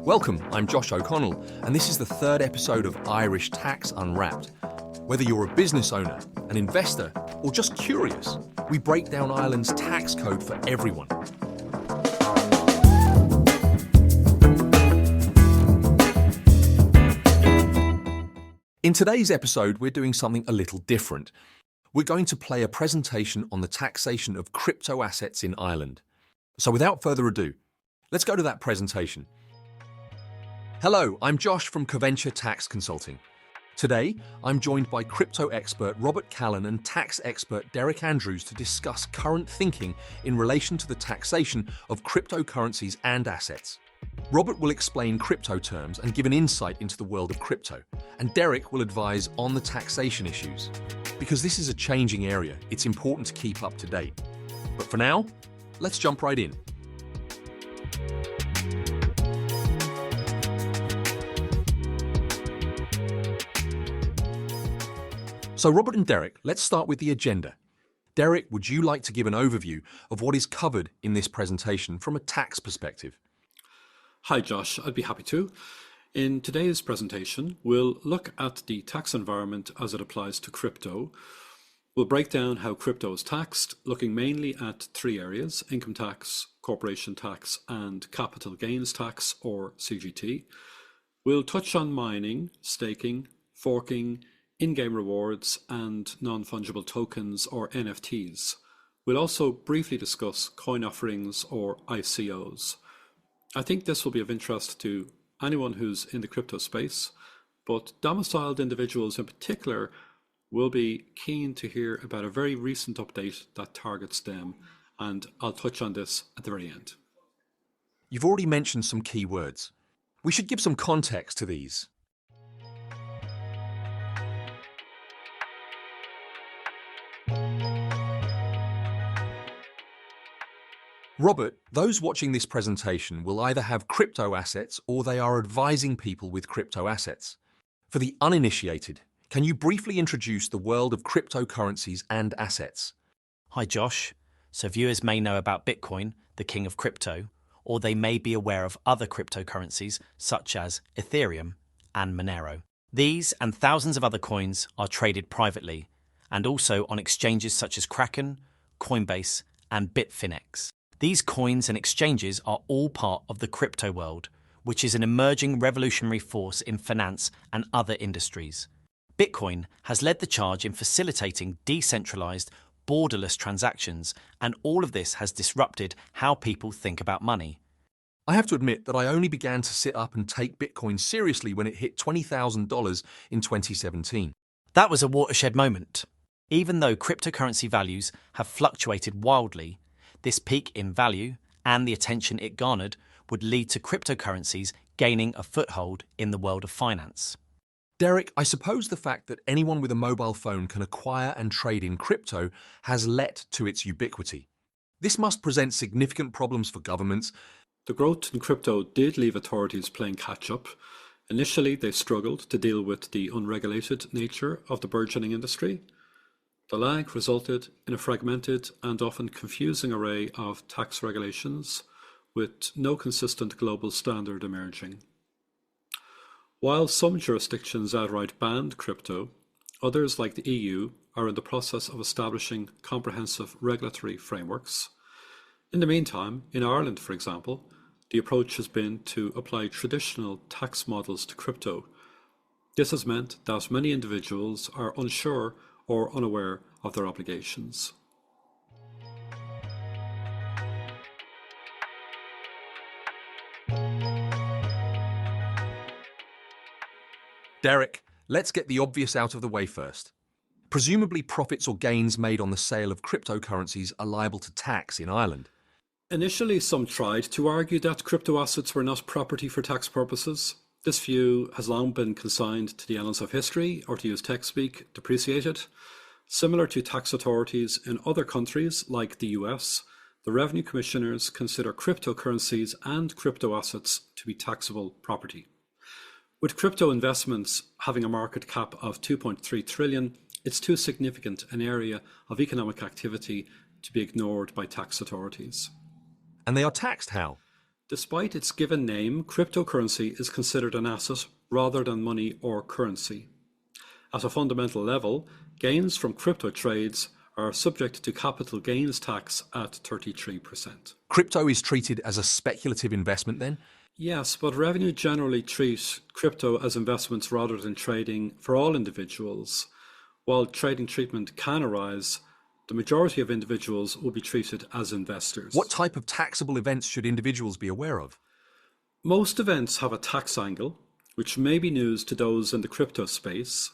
Welcome, I'm Josh O'Connell, and this is the third episode of Irish Tax Unwrapped. Whether you're a business owner, an investor, or just curious, we break down Ireland's tax code for everyone. In today's episode, we're doing something a little different. We're going to play a presentation on the taxation of crypto assets in Ireland. So without further ado, let's go to that presentation. Hello, I'm Josh from Coventure Tax Consulting. Today, I'm joined by crypto expert Robert Callan and tax expert Derek Andrews to discuss current thinking in relation to the taxation of cryptocurrencies and assets. Robert will explain crypto terms and give an insight into the world of crypto, and Derek will advise on the taxation issues. Because this is a changing area, it's important to keep up to date. But for now, let's jump right in. So Robert and Derek, let's start with the agenda. Derek, would you like to give an overview of what is covered in this presentation from a tax perspective? Hi Josh, I'd be happy to. In today's presentation, we'll look at the tax environment as it applies to crypto. We'll break down how crypto is taxed, looking mainly at three areas: income tax, corporation tax, and capital gains tax, or CGT. We'll touch on mining, staking, forking, in-game rewards, and non-fungible tokens, or NFTs. We'll also briefly discuss coin offerings, or ICOs. I think this will be of interest to anyone who's in the crypto space, but domiciled individuals in particular will be keen to hear about a very recent update that targets them, and I'll touch on this at the very end. You've already mentioned some key words. We should give some context to these. Robert, those watching this presentation will either have crypto assets or they are advising people with crypto assets. For the uninitiated, can you briefly introduce the world of cryptocurrencies and assets? Hi Josh. So viewers may know about Bitcoin, the king of crypto, or they may be aware of other cryptocurrencies such as Ethereum and Monero. These and thousands of other coins are traded privately and also on exchanges such as Kraken, Coinbase, and Bitfinex. These coins and exchanges are all part of the crypto world, which is an emerging revolutionary force in finance and other industries. Bitcoin has led the charge in facilitating decentralized, borderless transactions, and all of this has disrupted how people think about money. I have to admit that I only began to sit up and take Bitcoin seriously when it hit $20,000 in 2017. That was a watershed moment. Even though cryptocurrency values have fluctuated wildly, this peak in value and the attention it garnered would lead to cryptocurrencies gaining a foothold in the world of finance. Derek, I suppose the fact that anyone with a mobile phone can acquire and trade in crypto has led to its ubiquity. This must present significant problems for governments. The growth in crypto did leave authorities playing catch-up. Initially, they struggled to deal with the unregulated nature of the burgeoning industry. The lag resulted in a fragmented and often confusing array of tax regulations, with no consistent global standard emerging. While some jurisdictions outright banned crypto, others like the EU are in the process of establishing comprehensive regulatory frameworks. In the meantime, in Ireland, for example, the approach has been to apply traditional tax models to crypto. This has meant that many individuals are unsure or unaware of their obligations. Derek, let's get the obvious out of the way first. Presumably profits or gains made on the sale of cryptocurrencies are liable to tax in Ireland. Initially, some tried to argue that crypto assets were not property for tax purposes. This view has long been consigned to the annals of history, or to use tech speak, depreciated. Similar to tax authorities in other countries like the US, the revenue commissioners consider cryptocurrencies and crypto assets to be taxable property. With crypto investments having a market cap of 2.3 trillion, it's too significant an area of economic activity to be ignored by tax authorities. And they are taxed how? Despite its given name, cryptocurrency is considered an asset rather than money or currency. At a fundamental level, gains from crypto trades are subject to capital gains tax at 33%. Crypto is treated as a speculative investment then? Yes, but revenue generally treats crypto as investments rather than trading for all individuals. While trading treatment can arise, the majority of individuals will be treated as investors. What type of taxable events should individuals be aware of? Most events have a tax angle, which may be news to those in the crypto space.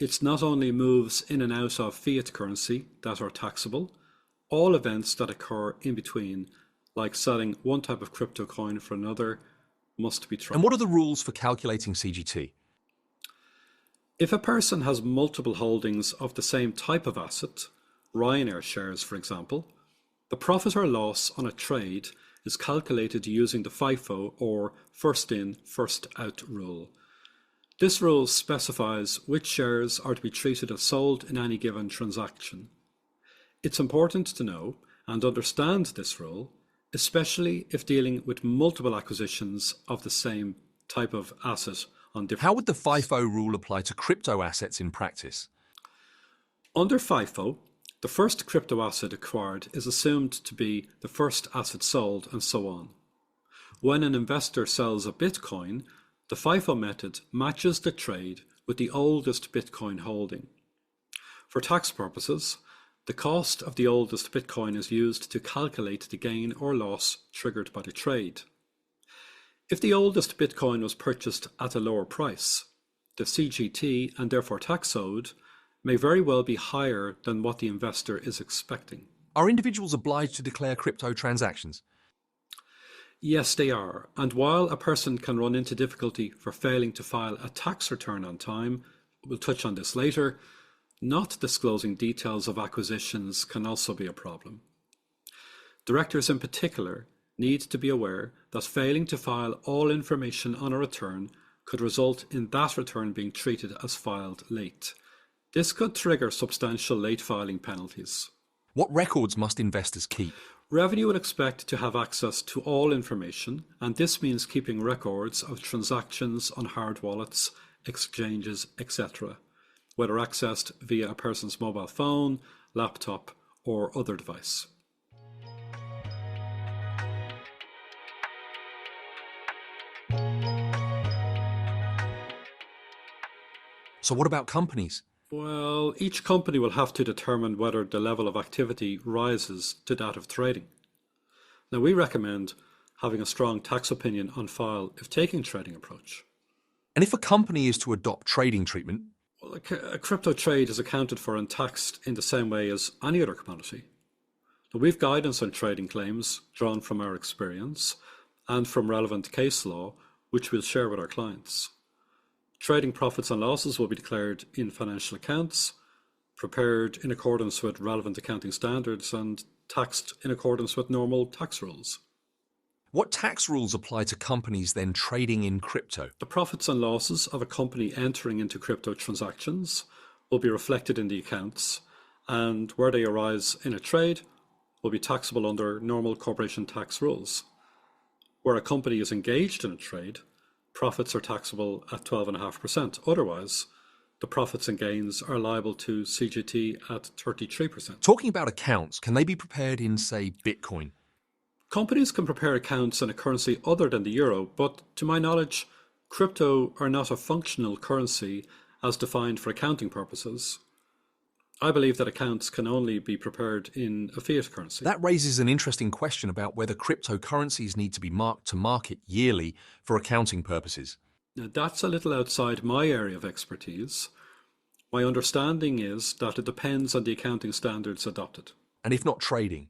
It's not only moves in and out of fiat currency that are taxable, all events that occur in between, like selling one type of crypto coin for another, must be tracked. And what are the rules for calculating CGT? If a person has multiple holdings of the same type of asset, Ryanair shares for example, the profit or loss on a trade is calculated using the FIFO or first in, first out rule. This rule specifies which shares are to be treated as sold in any given transaction. It's important to know and understand this rule, especially if dealing with multiple acquisitions of the same type of asset on different. How would the FIFO rule apply to crypto assets in practice? Under FIFO, the first crypto asset acquired is assumed to be the first asset sold and so on. When an investor sells a Bitcoin, the FIFO method matches the trade with the oldest Bitcoin holding. For tax purposes, the cost of the oldest Bitcoin is used to calculate the gain or loss triggered by the trade. If the oldest Bitcoin was purchased at a lower price, the CGT and therefore tax owed may very well be higher than what the investor is expecting. Are individuals obliged to declare crypto transactions? Yes, they are. And while a person can run into difficulty for failing to file a tax return on time, we'll touch on this later, not disclosing details of acquisitions can also be a problem. Directors in particular need to be aware that failing to file all information on a return could result in that return being treated as filed late. This could trigger substantial late filing penalties. What records must investors keep? Revenue would expect to have access to all information, and this means keeping records of transactions on hard wallets, exchanges, etc., whether accessed via a person's mobile phone, laptop, or other device. So what about companies? Well, each company will have to determine whether the level of activity rises to that of trading. Now, we recommend having a strong tax opinion on file if taking trading approach. And if a company is to adopt trading treatment? Well, a crypto trade is accounted for and taxed in the same way as any other commodity. Now, we've guidance on trading claims drawn from our experience and from relevant case law, which we'll share with our clients. Trading profits and losses will be declared in financial accounts, prepared in accordance with relevant accounting standards and taxed in accordance with normal tax rules. What tax rules apply to companies then trading in crypto? The profits and losses of a company entering into crypto transactions will be reflected in the accounts, and where they arise in a trade will be taxable under normal corporation tax rules. Where a company is engaged in a trade, profits are taxable at 12.5%. Otherwise, the profits and gains are liable to CGT at 33%. Talking about accounts, can they be prepared in, say, Bitcoin? Companies can prepare accounts in a currency other than the euro, but to my knowledge, crypto are not a functional currency as defined for accounting purposes. I believe that accounts can only be prepared in a fiat currency. That raises an interesting question about whether cryptocurrencies need to be marked to market yearly for accounting purposes. Now, that's a little outside my area of expertise. My understanding is that it depends on the accounting standards adopted. And if not trading?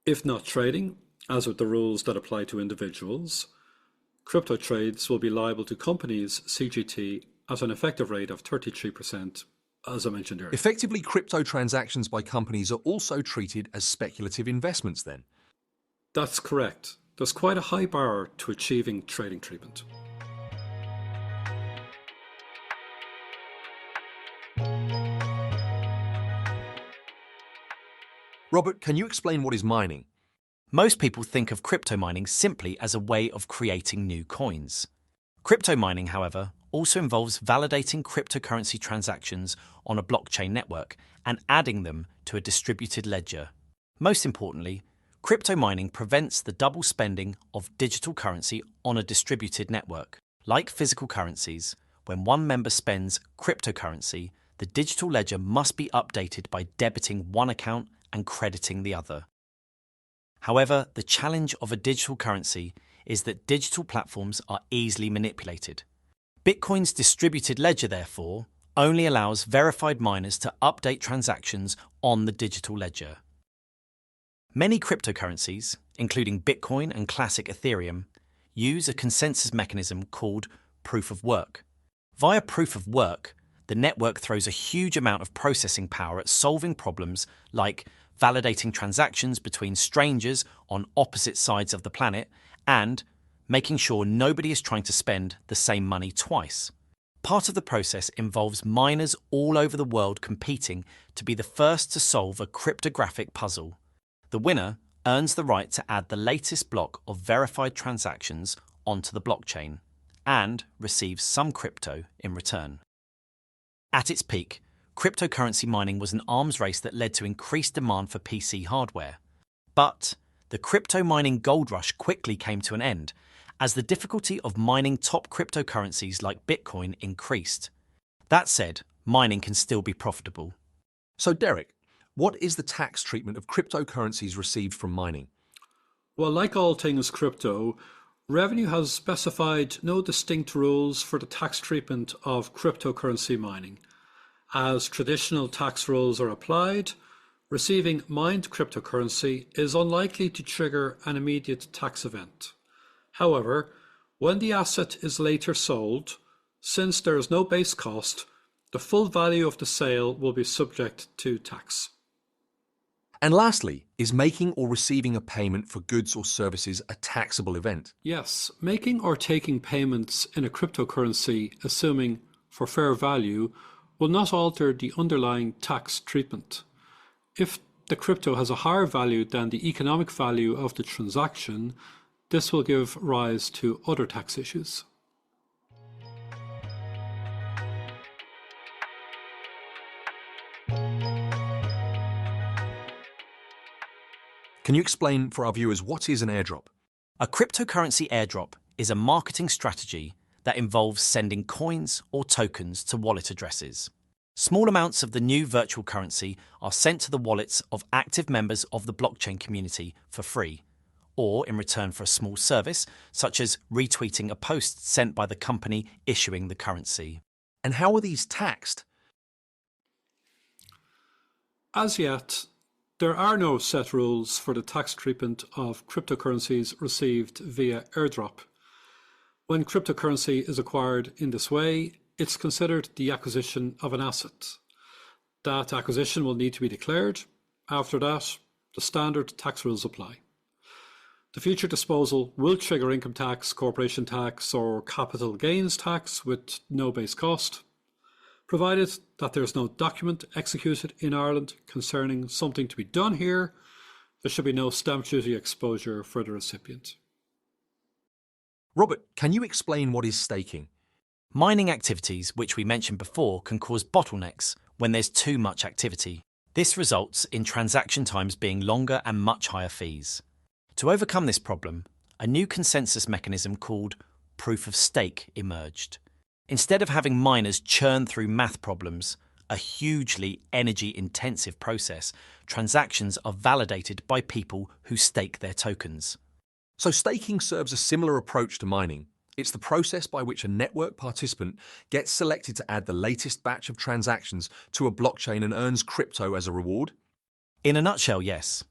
If not trading, as with the rules that apply to individuals, crypto trades will be liable to companies' CGT at an effective rate of 33%, as I mentioned earlier. Effectively, crypto transactions by companies are also treated as speculative investments then? That's correct. There's quite a high bar to achieving trading treatment. Robert, can you explain what is mining? Most people think of crypto mining simply as a way of creating new coins. Crypto mining, however, also involves validating cryptocurrency transactions on a blockchain network and adding them to a distributed ledger. Most importantly, crypto mining prevents the double spending of digital currency on a distributed network. Like physical currencies, when one member spends cryptocurrency, the digital ledger must be updated by debiting one account and crediting the other. However, the challenge of a digital currency is that digital platforms are easily manipulated. Bitcoin's distributed ledger, therefore, only allows verified miners to update transactions on the digital ledger. Many cryptocurrencies, including Bitcoin and classic Ethereum, use a consensus mechanism called proof of work. Via proof of work, the network throws a huge amount of processing power at solving problems like validating transactions between strangers on opposite sides of the planet and making sure nobody is trying to spend the same money twice. Part of the process involves miners all over the world competing to be the first to solve a cryptographic puzzle. The winner earns the right to add the latest block of verified transactions onto the blockchain and receives some crypto in return. At its peak, cryptocurrency mining was an arms race that led to increased demand for PC hardware. But the crypto mining gold rush quickly came to an end as the difficulty of mining top cryptocurrencies like Bitcoin increased. That said, mining can still be profitable. So Derek, what is the tax treatment of cryptocurrencies received from mining? Well, like all things crypto, Revenue has specified no distinct rules for the tax treatment of cryptocurrency mining. As traditional tax rules are applied, receiving mined cryptocurrency is unlikely to trigger an immediate tax event. However, when the asset is later sold, since there is no base cost, the full value of the sale will be subject to tax. And lastly, is making or receiving a payment for goods or services a taxable event? Yes, making or taking payments in a cryptocurrency, assuming for fair value, will not alter the underlying tax treatment. If the crypto has a higher value than the economic value of the transaction, this will give rise to other tax issues. Can you explain for our viewers what is an airdrop? A cryptocurrency airdrop is a marketing strategy that involves sending coins or tokens to wallet addresses. Small amounts of the new virtual currency are sent to the wallets of active members of the blockchain community for free, or in return for a small service, such as retweeting a post sent by the company issuing the currency. And how are these taxed? As yet, there are no set rules for the tax treatment of cryptocurrencies received via airdrop. When cryptocurrency is acquired in this way, it's considered the acquisition of an asset. That acquisition will need to be declared. After that, the standard tax rules apply. The future disposal will trigger income tax, corporation tax, or capital gains tax with no base cost, provided that there is no document executed in Ireland concerning something to be done here. There should be no stamp duty exposure for the recipient. Robert, can you explain what is staking? Mining activities, which we mentioned before, can cause bottlenecks when there's too much activity. This results in transaction times being longer and much higher fees. To overcome this problem, a new consensus mechanism called proof of stake emerged. Instead of having miners churn through math problems, a hugely energy-intensive process, transactions are validated by people who stake their tokens. So staking serves a similar approach to mining. It's the process by which a network participant gets selected to add the latest batch of transactions to a blockchain and earns crypto as a reward? In a nutshell, yes.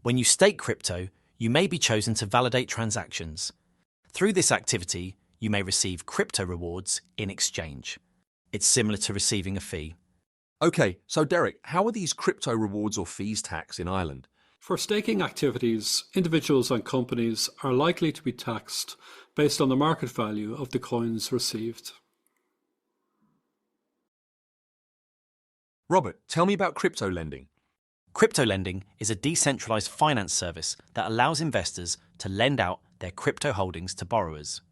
When you stake crypto, you may be chosen to validate transactions. Through this activity, you may receive crypto rewards in exchange. It's similar to receiving a fee. Okay, so Derek, how are these crypto rewards or fees taxed in Ireland? For staking activities, individuals and companies are likely to be taxed based on the market value of the coins received. Robert, tell me about crypto lending. Crypto lending is a decentralized finance service that allows investors to lend out their crypto holdings to borrowers.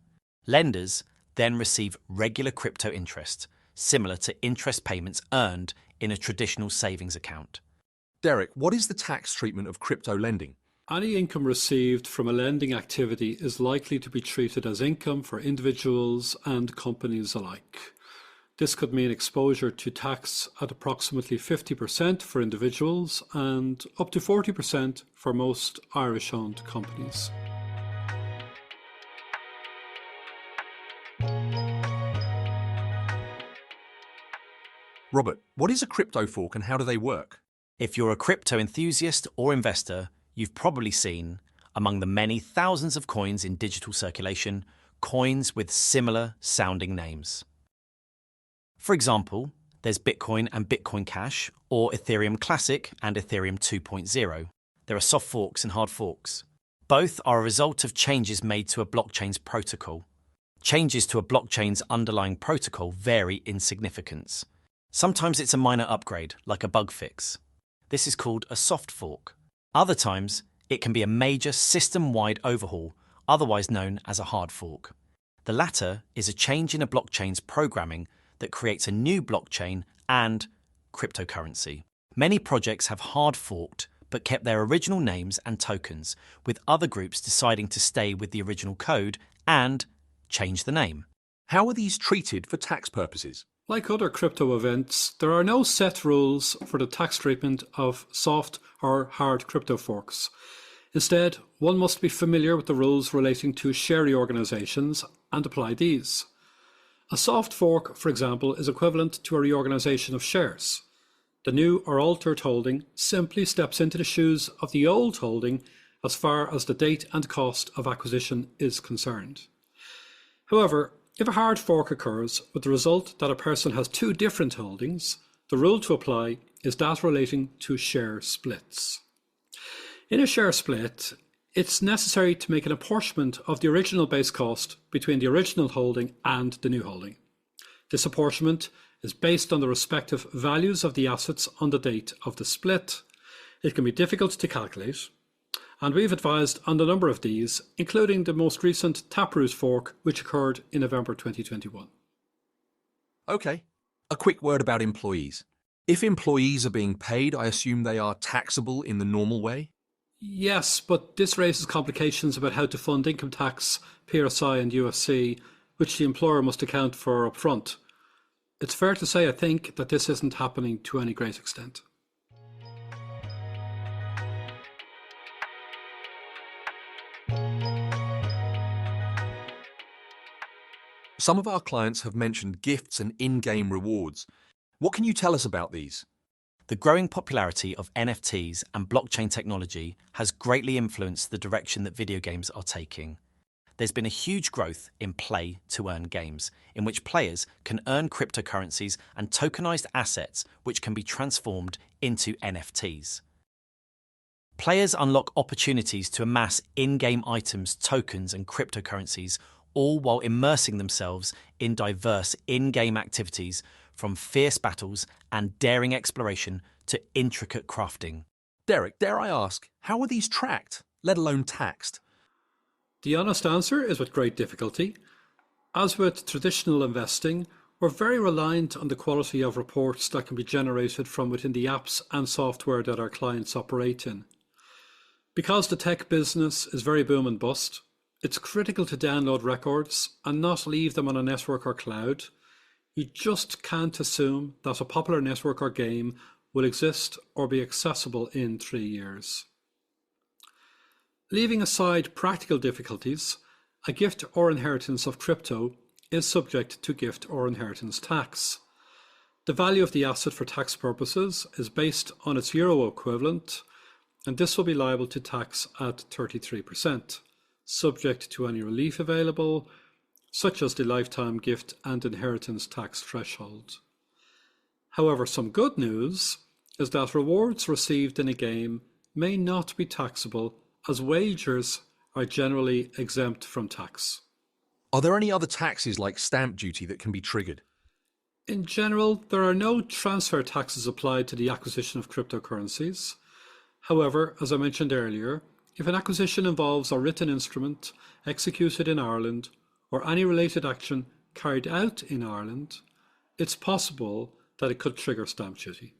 Lenders then receive regular crypto interest, similar to interest payments earned in a traditional savings account. Derek, what is the tax treatment of crypto lending? Any income received from a lending activity is likely to be treated as income for individuals and companies alike. This could mean exposure to tax at approximately 50% for individuals and up to 40% for most Irish-owned companies. Robert, what is a crypto fork and how do they work? If you're a crypto enthusiast or investor, you've probably seen, among the many thousands of coins in digital circulation, coins with similar sounding names. For example, there's Bitcoin and Bitcoin Cash, or Ethereum Classic and Ethereum 2.0. There are soft forks and hard forks. Both are a result of changes made to a blockchain's protocol. Changes to a blockchain's underlying protocol vary in significance. Sometimes it's a minor upgrade, like a bug fix. This is called a soft fork. Other times, it can be a major system-wide overhaul, otherwise known as a hard fork. The latter is a change in a blockchain's programming that creates a new blockchain and cryptocurrency. Many projects have hard forked but kept their original names and tokens, with other groups deciding to stay with the original code and change the name. How are these treated for tax purposes? Like other crypto events, there are no set rules for the tax treatment of soft or hard crypto forks. Instead, one must be familiar with the rules relating to share reorganizations and apply these. A soft fork, for example, is equivalent to a reorganization of shares. The new or altered holding simply steps into the shoes of the old holding as far as the date and cost of acquisition is concerned. However, if a hard fork occurs with the result that a person has two different holdings, the rule to apply is that relating to share splits. In a share split, it's necessary to make an apportionment of the original base cost between the original holding and the new holding. This apportionment is based on the respective values of the assets on the date of the split. It can be difficult to calculate, and we've advised on a number of these, including the most recent Taproot fork, which occurred in November 2021. Okay, a quick word about employees. If employees are being paid, I assume they are taxable in the normal way? Yes, but this raises complications about how to fund income tax, PRSI and USC, which the employer must account for upfront. It's fair to say, I think, that this isn't happening to any great extent. Some of our clients have mentioned gifts and in-game rewards. What can you tell us about these? The growing popularity of NFTs and blockchain technology has greatly influenced the direction that video games are taking. There's been a huge growth in play-to-earn games, in which players can earn cryptocurrencies and tokenized assets which can be transformed into NFTs. Players unlock opportunities to amass in-game items, tokens, and cryptocurrencies, all while immersing themselves in diverse in-game activities, from fierce battles and daring exploration to intricate crafting. Derek, dare I ask, how are these tracked, let alone taxed? The honest answer is with great difficulty. As with traditional investing, we're very reliant on the quality of reports that can be generated from within the apps and software that our clients operate in. Because the tech business is very boom and bust, it's critical to download records and not leave them on a network or cloud. You just can't assume that a popular network or game will exist or be accessible in 3 years. Leaving aside practical difficulties, a gift or inheritance of crypto is subject to gift or inheritance tax. The value of the asset for tax purposes is based on its euro equivalent, and this will be liable to tax at 33%, subject to any relief available, such as the lifetime gift and inheritance tax threshold. However, some good news is that rewards received in a game may not be taxable, as wagers are generally exempt from tax. Are there any other taxes like stamp duty that can be triggered? In general, there are no transfer taxes applied to the acquisition of cryptocurrencies. However, as I mentioned earlier, if an acquisition involves a written instrument executed in Ireland or any related action carried out in Ireland, it's possible that it could trigger stamp duty.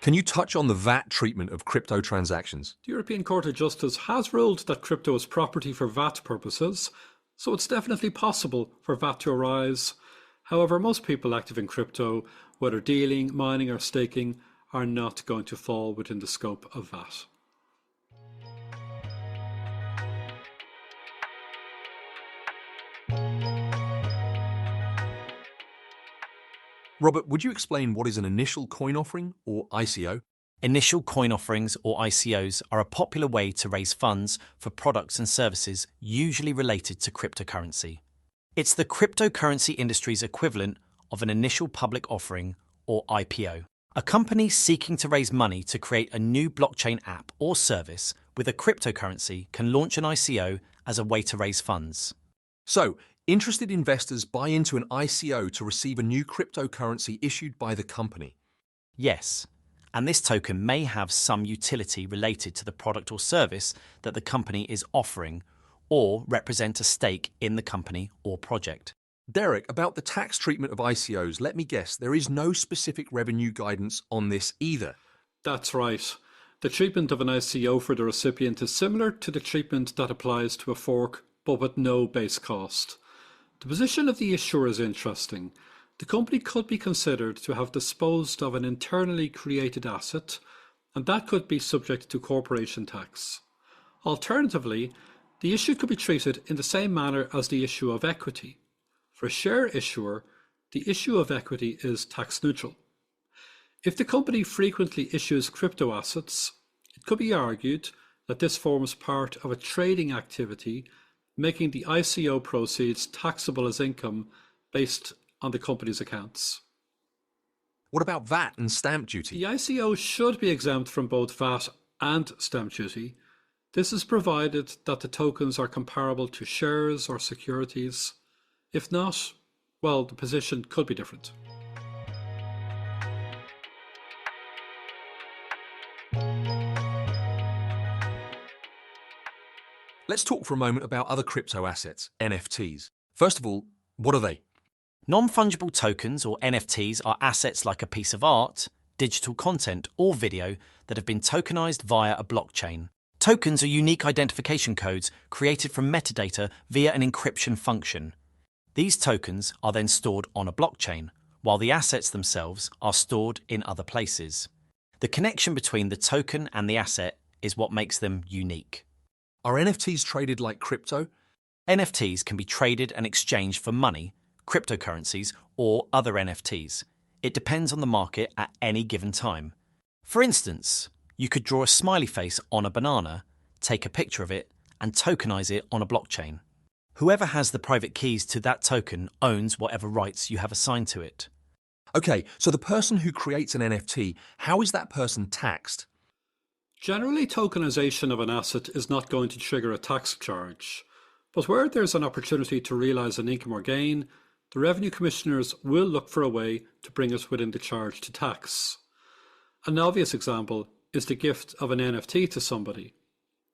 Can you touch on the VAT treatment of crypto transactions? The European Court of Justice has ruled that crypto is property for VAT purposes, so it's definitely possible for VAT to arise. However, most people active in crypto, whether dealing, mining or staking, are not going to fall within the scope of VAT. Robert, would you explain what is an initial coin offering, or ICO? Initial coin offerings, or ICOs, are a popular way to raise funds for products and services usually related to cryptocurrency. It's the cryptocurrency industry's equivalent of an initial public offering, or IPO. A company seeking to raise money to create a new blockchain app or service with a cryptocurrency can launch an ICO as a way to raise funds. So, interested investors buy into an ICO to receive a new cryptocurrency issued by the company. Yes, and this token may have some utility related to the product or service that the company is offering, or represent a stake in the company or project. Derek, about the tax treatment of ICOs, let me guess, there is no specific revenue guidance on this either. That's right. The treatment of an ICO for the recipient is similar to the treatment that applies to a fork, but with no base cost. The position of the issuer is interesting. The company could be considered to have disposed of an internally created asset, and that could be subject to corporation tax. Alternatively, the issue could be treated in the same manner as the issue of equity. For a share issuer, the issue of equity is tax neutral. If the company frequently issues crypto assets, it could be argued that this forms part of a trading activity, making the ICO proceeds taxable as income based on the company's accounts. What about VAT and stamp duty? The ICO should be exempt from both VAT and stamp duty. This is provided that the tokens are comparable to shares or securities. If not, well, the position could be different. Let's talk for a moment about other crypto assets, NFTs. First of all, what are they? Non-fungible tokens, or NFTs, are assets like a piece of art, digital content, or video that have been tokenized via a blockchain. Tokens are unique identification codes created from metadata via an encryption function. These tokens are then stored on a blockchain, while the assets themselves are stored in other places. The connection between the token and the asset is what makes them unique. Are NFTs traded like crypto? NFTs can be traded and exchanged for money, cryptocurrencies, or other NFTs. It depends on the market at any given time. For instance, you could draw a smiley face on a banana, take a picture of it, and tokenize it on a blockchain. Whoever has the private keys to that token owns whatever rights you have assigned to it. Okay, so the person who creates an NFT, how is that person taxed? Generally, tokenization of an asset is not going to trigger a tax charge, but where there's an opportunity to realise an income or gain, the Revenue Commissioners will look for a way to bring it within the charge to tax. An obvious example is the gift of an NFT to somebody.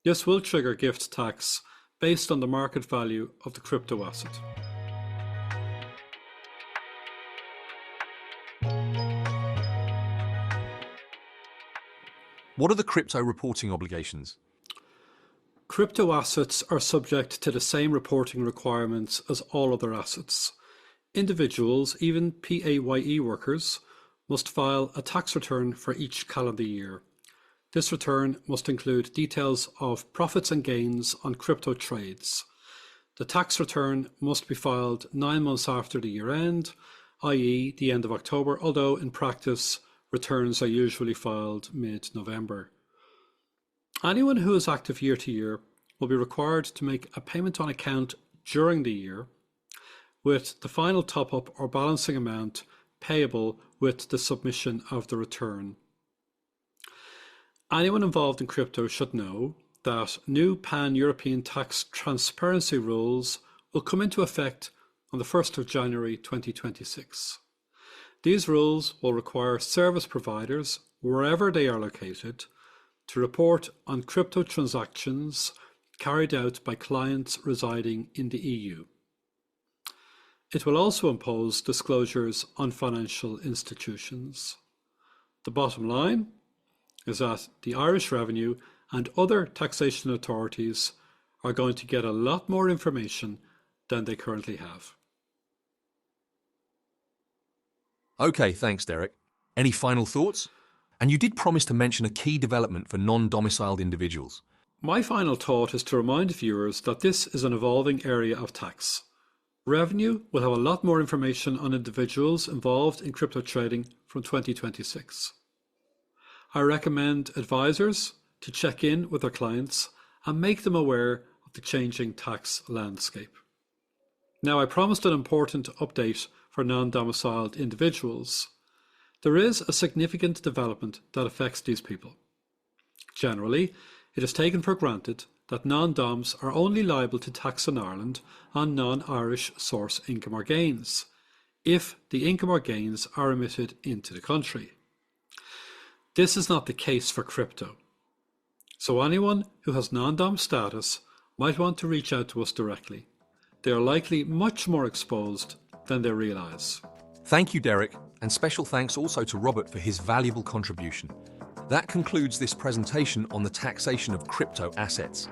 This will trigger gift tax based on the market value of the crypto asset. What are the crypto reporting obligations? Crypto assets are subject to the same reporting requirements as all other assets. Individuals, even PAYE workers, must file a tax return for each calendar year. This return must include details of profits and gains on crypto trades. The tax return must be filed 9 months after the year end, i.e. the end of October, although in practice returns are usually filed mid-November. Anyone who is active year to year will be required to make a payment on account during the year, with the final top-up or balancing amount payable with the submission of the return. Anyone involved in crypto should know that new pan-European tax transparency rules will come into effect on the 1st of January 2026. These rules will require service providers, wherever they are located, to report on crypto transactions carried out by clients residing in the EU. It will also impose disclosures on financial institutions. The bottom line is that the Irish Revenue and other taxation authorities are going to get a lot more information than they currently have. Okay, thanks, Derek. Any final thoughts? And you did promise to mention a key development for non-domiciled individuals. My final thought is to remind viewers that this is an evolving area of tax. Revenue will have a lot more information on individuals involved in crypto trading from 2026. I recommend advisors to check in with their clients and make them aware of the changing tax landscape. Now, I promised an important update for non-domiciled individuals. There is a significant development that affects these people. Generally, it is taken for granted that non-doms are only liable to tax in Ireland on non-Irish source income or gains, if the income or gains are remitted into the country. This is not the case for crypto. So anyone who has non-dom status might want to reach out to us directly. They are likely much more exposed than they realise. Thank you, Derek, and special thanks also to Robert for his valuable contribution. That concludes this presentation on the taxation of crypto assets.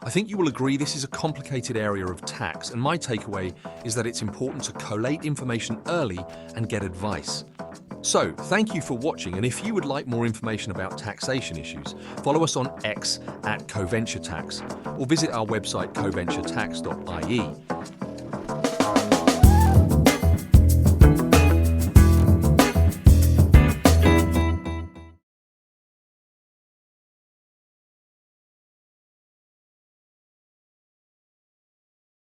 I think you will agree this is a complicated area of tax, and my takeaway is that it's important to collate information early and get advice. So, thank you for watching, and if you would like more information about taxation issues, follow us on X @CoVentureTax or visit our website coventuretax.ie.